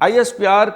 ISPR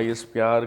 ISPR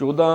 14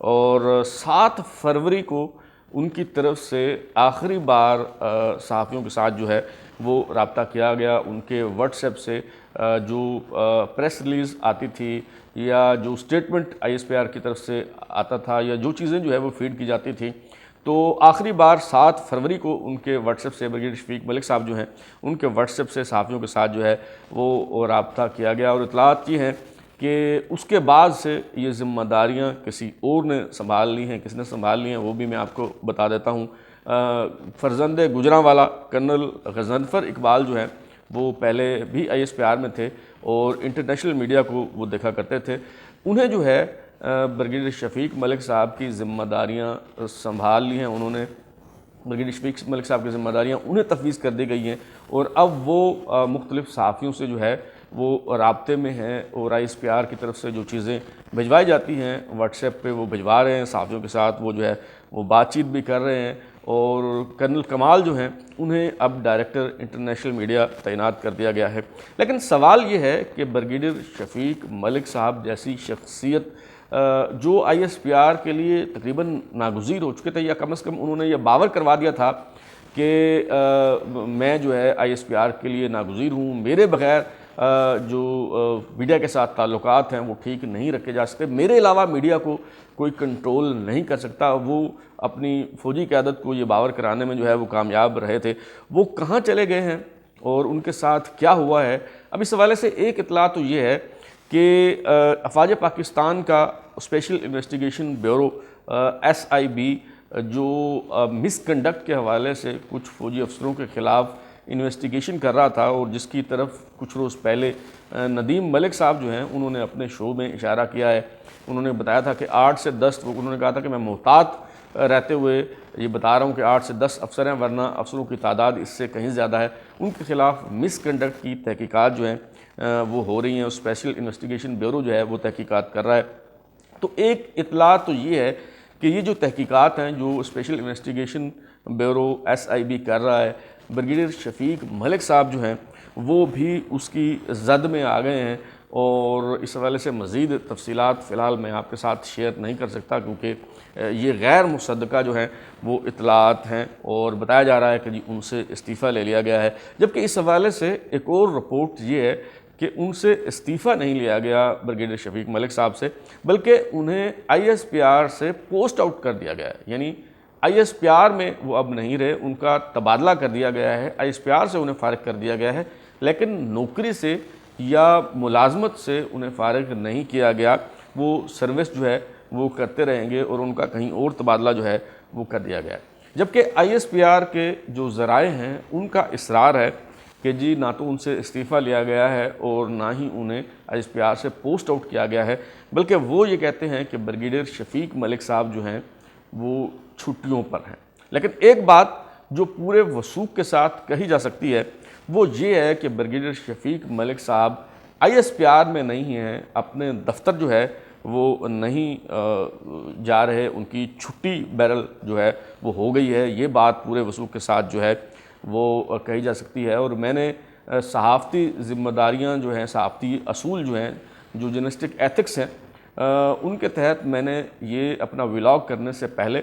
اور 7 فروری کو ان کی طرف سے آخری بار صحافیوں کے ساتھ جو ہے وہ رابطہ کیا گیا. ان کے واٹس ایپ سے جو پریس ریلیز آتی تھی یا جو اسٹیٹمنٹ ISPR کی طرف سے آتا تھا یا جو چیزیں جو ہے وہ فیڈ کی جاتی تھیں، تو آخری بار 7 فروری کو ان کے واٹس ایپ سے بریگیڈیئر شفیق ملک صاحب جو ہیں ان کے واٹس ایپ سے صحافیوں کے ساتھ جو ہے وہ رابطہ کیا گیا. اور اطلاعات یہ ہیں کہ اس کے بعد سے یہ ذمہ داریاں کسی اور نے سنبھال لی ہیں. کس نے سنبھال لی ہیں وہ بھی میں آپ کو بتا دیتا ہوں. فرزند گجرانوالا کرنل غضنفر اقبال جو ہیں وہ پہلے بھی ISPR میں تھے اور انٹرنیشنل میڈیا کو وہ دیکھا کرتے تھے. انہیں جو ہے بریگیڈیئر شفیق ملک صاحب کی ذمہ داریاں سنبھال لی ہیں. انہوں نے بریگیڈیئر شفیق ملک صاحب کی ذمہ داریاں انہیں تفویض کر دی گئی ہیں اور اب وہ مختلف صحافیوں سے جو ہے وہ رابطے میں ہیں اور ISPR کی طرف سے جو چیزیں بھجوائی جاتی ہیں واٹس ایپ پہ وہ بھجوا رہے ہیں. صحافیوں کے ساتھ وہ جو ہے وہ بات چیت بھی کر رہے ہیں اور کرنل کمال جو ہیں انہیں اب ڈائریکٹر انٹرنیشنل میڈیا تعینات کر دیا گیا ہے. لیکن سوال یہ ہے کہ بریگیڈیئر شفیق ملک صاحب جیسی شخصیت جو ISPR کے لیے تقریباً ناگزیر ہو چکے تھے یا کم از کم انہوں نے یہ باور کروا دیا تھا کہ میں جو ہے ISPR کے لیے ناگزیر ہوں، میرے بغیر جو میڈیا کے ساتھ تعلقات ہیں وہ ٹھیک نہیں رکھے جا سکتے، میرے علاوہ میڈیا کو کوئی کنٹرول نہیں کر سکتا. وہ اپنی فوجی قیادت کو یہ باور کرانے میں جو ہے وہ کامیاب رہے تھے. وہ کہاں چلے گئے ہیں اور ان کے ساتھ کیا ہوا ہے؟ اب اس حوالے سے ایک اطلاع تو یہ ہے کہ افواج پاکستان کا اسپیشل انویسٹیگیشن بیورو SIB جو مس کنڈکٹ کے حوالے سے کچھ فوجی افسروں کے خلاف انویسٹیگیشن کر رہا تھا اور جس کی طرف کچھ روز پہلے ندیم ملک صاحب جو ہیں انہوں نے اپنے شو میں اشارہ کیا ہے. انہوں نے بتایا تھا کہ 8 سے 10 انہوں نے کہا تھا کہ میں محتاط رہتے ہوئے یہ بتا رہا ہوں کہ 8 سے 10 افسر ہیں ورنہ افسروں کی تعداد اس سے کہیں زیادہ ہے. ان کے خلاف مس کنڈکٹ کی تحقیقات جو ہیں وہ ہو رہی ہیں. اسپیشل انویسٹیگیشن بیورو جو ہے وہ تحقیقات کر رہا ہے. تو ایک اطلاع تو یہ ہے کہ یہ جو تحقیقات ہیں جو اسپیشل انویسٹیگیشن بیورو SIB کر رہا ہے، بریگیڈیئر شفیق ملک صاحب جو ہیں وہ بھی اس کی زد میں آ گئے ہیں اور اس حوالے سے مزید تفصیلات فی الحال میں آپ کے ساتھ شیئر نہیں کر سکتا کیونکہ یہ غیر مصدقہ جو ہیں وہ اطلاعات ہیں اور بتایا جا رہا ہے کہ جی ان سے استعفیٰ لے لیا گیا ہے. جبکہ اس حوالے سے ایک اور رپورٹ یہ ہے کہ ان سے استعفیٰ نہیں لیا گیا بریگیڈیئر شفیق ملک صاحب سے، بلکہ انہیں ISPR سے پوسٹ آؤٹ کر دیا گیا ہے. یعنی ISPR میں وہ اب نہیں رہے، ان کا تبادلہ کر دیا گیا ہے، ISPR سے انہیں فارغ کر دیا گیا ہے، لیکن نوکری سے یا ملازمت سے انہیں فارغ نہیں کیا گیا. وہ سروس جو ہے وہ کرتے رہیں گے اور ان کا کہیں اور تبادلہ جو ہے وہ کر دیا گیا ہے. جبکہ ISPR کے جو ذرائع ہیں ان کا اصرار ہے کہ جی نہ تو ان سے استعفیٰ لیا گیا ہے اور نہ ہی انہیں ISPR سے پوسٹ آؤٹ کیا گیا ہے، بلکہ وہ یہ کہتے ہیں کہ بریگیڈیئر شفیق ملک صاحب جو ہیں وہ چھٹیوں پر ہیں. لیکن ایک بات جو پورے وثوق کے ساتھ کہی جا سکتی ہے وہ یہ ہے کہ بریگیڈیئر شفیق ملک صاحب ISPR میں نہیں ہیں، اپنے دفتر جو ہے وہ نہیں جا رہے، ان کی چھٹی بیرل جو ہے وہ ہو گئی ہے. یہ بات پورے وثوق کے ساتھ جو ہے وہ کہی جا سکتی ہے. اور میں نے صحافتی ذمہ داریاں جو ہیں، صحافتی اصول جو ہیں، جو جرنلسٹک ایتھکس ہیں، ان کے تحت میں نے یہ اپنا ولاگ کرنے سے پہلے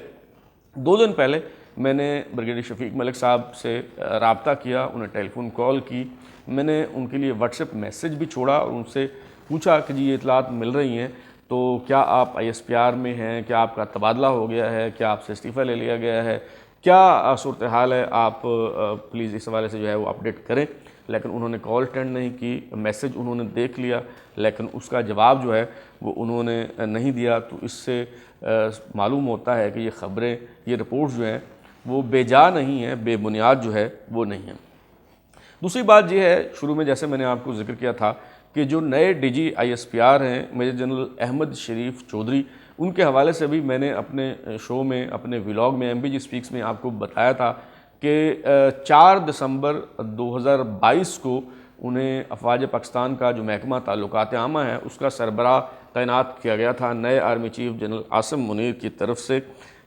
2 دن پہلے میں نے بریگیڈیئر شفیق ملک صاحب سے رابطہ کیا، انہیں ٹیلی فون کال کی، میں نے ان کے لیے واٹس ایپ میسج بھی چھوڑا اور ان سے پوچھا کہ جی یہ اطلاعات مل رہی ہیں تو کیا آپ ISPR میں ہیں، کیا آپ کا تبادلہ ہو گیا ہے، کیا آپ سے استعفیٰ لے لیا گیا ہے، کیا صورتحال ہے، آپ پلیز اس حوالے سے جو ہے وہ اپڈیٹ کریں. لیکن انہوں نے کال اٹینڈ نہیں کی، میسج انہوں نے دیکھ لیا لیکن اس کا جواب جو ہے وہ انہوں نے نہیں دیا. تو اس سے معلوم ہوتا ہے کہ یہ خبریں، یہ رپورٹس جو ہیں وہ بے جا نہیں ہیں، بے بنیاد جو ہے وہ نہیں ہیں. دوسری بات یہ ہے، شروع میں جیسے میں نے آپ کو ذکر کیا تھا کہ جو نئے DG ISPR ہیں میجر جنرل احمد شریف چودھری، ان کے حوالے سے بھی میں نے اپنے شو میں، اپنے ولاگ میں MBG اسپیکس میں آپ کو بتایا تھا کہ 4 دسمبر 2022 کو انہیں افواج پاکستان کا جو محکمہ تعلقات عامہ ہے اس کا سربراہ تعینات کیا گیا تھا نئے army chief general Asim Munir کی طرف سے.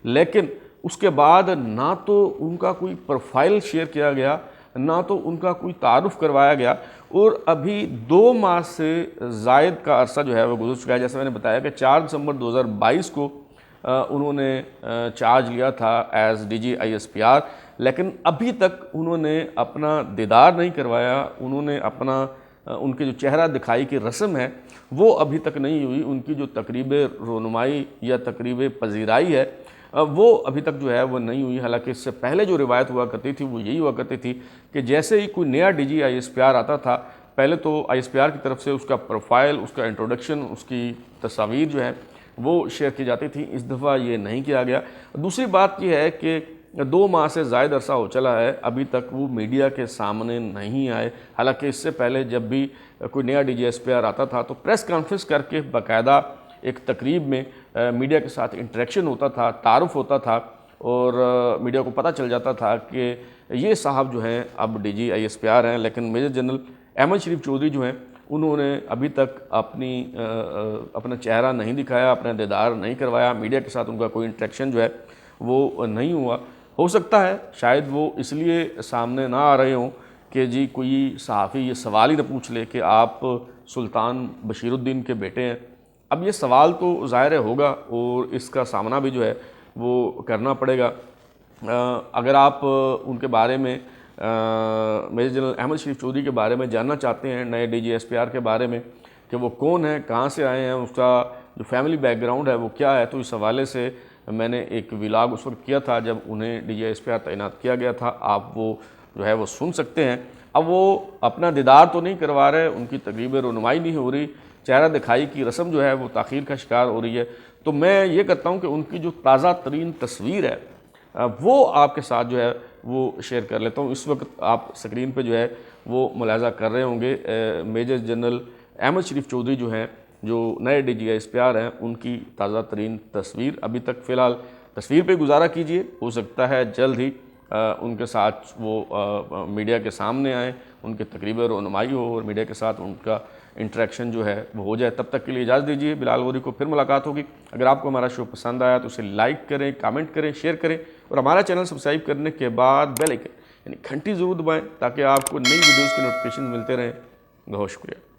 لیکن اس کے بعد نہ تو ان کا کوئی پروفائل شیئر کیا گیا، نہ تو ان کا کوئی تعارف کروایا گیا، اور ابھی 2 ماہ سے زائد کا عرصہ جو ہے وہ گزر چکا ہے. جیسے میں نے بتایا کہ 4 دسمبر 2022 کو انہوں نے چارج لیا تھا ایز ڈی جی ISPR، لیکن ابھی تک انہوں نے اپنا دیدار نہیں کروایا، انہوں نے اپنا ان کے جو چہرہ دکھائی کی رسم ہے وہ ابھی تک نہیں ہوئی، ان کی جو تقریب رونمائی یا تقریب پذیرائی ہے وہ ابھی تک جو ہے وہ نہیں ہوئی۔ حالانکہ اس سے پہلے جو روایت ہوا کرتی تھی وہ یہی ہوا کرتی تھی کہ جیسے ہی کوئی نیا ڈی جی ISPR آتا تھا، پہلے تو ISPR کی طرف سے اس کا پروفائل، اس کا انٹروڈکشن، اس کی تصاویر جو ہے وہ شیئر کی جاتی تھی۔ اس دفعہ یہ نہیں کیا گیا۔ دوسری بات یہ ہے کہ 2 ماہ سے زائد عرصہ ہو چلا ہے، ابھی تک وہ میڈیا کے سامنے نہیں آئے۔ حالانکہ اس سے پہلے جب بھی کوئی نیا ڈی جی ISPR آتا تھا تو پریس کانفرنس کر کے باقاعدہ ایک تقریب میں میڈیا کے ساتھ انٹریکشن ہوتا تھا، تعارف ہوتا تھا، اور میڈیا کو پتہ چل جاتا تھا کہ یہ صاحب جو ہیں اب ڈی جی ISPR ہیں۔ لیکن میجر جنرل احمد شریف چودھری جو ہیں انہوں نے ابھی تک اپنا چہرہ نہیں دکھایا، اپنا دیدار نہیں کروایا، میڈیا کے ساتھ ان کا کوئی انٹریکشن جو ہے وہ نہیں ہوا۔ ہو سکتا ہے شاید وہ اس لیے سامنے نہ آ رہے ہوں کہ جی کوئی صحافی یہ سوال ہی نہ پوچھ لے کہ آپ سلطان بشیر الدین کے بیٹے ہیں۔ اب یہ سوال تو ظاہر ہوگا اور اس کا سامنا بھی جو ہے وہ کرنا پڑے گا۔ اگر آپ ان کے بارے میں میجر جنرل احمد شریف چودھری کے بارے میں جاننا چاہتے ہیں، نئے ڈی جی ISPR کے بارے میں کہ وہ کون ہیں، کہاں سے آئے ہیں، اس کا جو فیملی بیک گراؤنڈ ہے وہ کیا ہے، تو اس حوالے سے میں نے ایک ولاگ اس وقت کیا تھا جب انہیں ڈی جی ISPR تعینات کیا گیا تھا، آپ وہ جو ہے وہ سن سکتے ہیں۔ اب وہ اپنا دیدار تو نہیں کروا رہے، ان کی تقریب رونمائی نہیں ہو رہی، چہرہ دکھائی کی رسم جو ہے وہ تاخیر کا شکار ہو رہی ہے، تو میں یہ کرتا ہوں کہ ان کی جو تازہ ترین تصویر ہے وہ آپ کے ساتھ جو ہے وہ شیئر کر لیتا ہوں۔ اس وقت آپ سکرین پہ جو ہے وہ ملاحظہ کر رہے ہوں گے میجر جنرل احمد شریف چودھری جو ہیں، جو نئے ڈی جی ISPR ہیں، ان کی تازہ ترین تصویر ابھی تک فی الحال تصویر پہ گزارا کیجئے، ہو سکتا ہے جلد ہی ان کے ساتھ وہ میڈیا کے سامنے آئیں، ان کی تقریب رونمائی ہو اور میڈیا کے ساتھ ان کا انٹریکشن جو ہے وہ ہو جائے۔ تب تک کے لیے اجازت دیجیے، بلال غوری کو پھر ملاقات ہوگی۔ اگر آپ کو ہمارا شو پسند آیا تو اسے لائک کریں، کامنٹ کریں، شیئر کریں، اور ہمارا چینل سبسکرائب کرنے کے بعد بیل آئکن یعنی گھنٹی ضرور دبائیں تاکہ آپ کو نئی ویڈیوز کے نوٹیفیکیشن ملتے رہیں۔ بہت شکریہ۔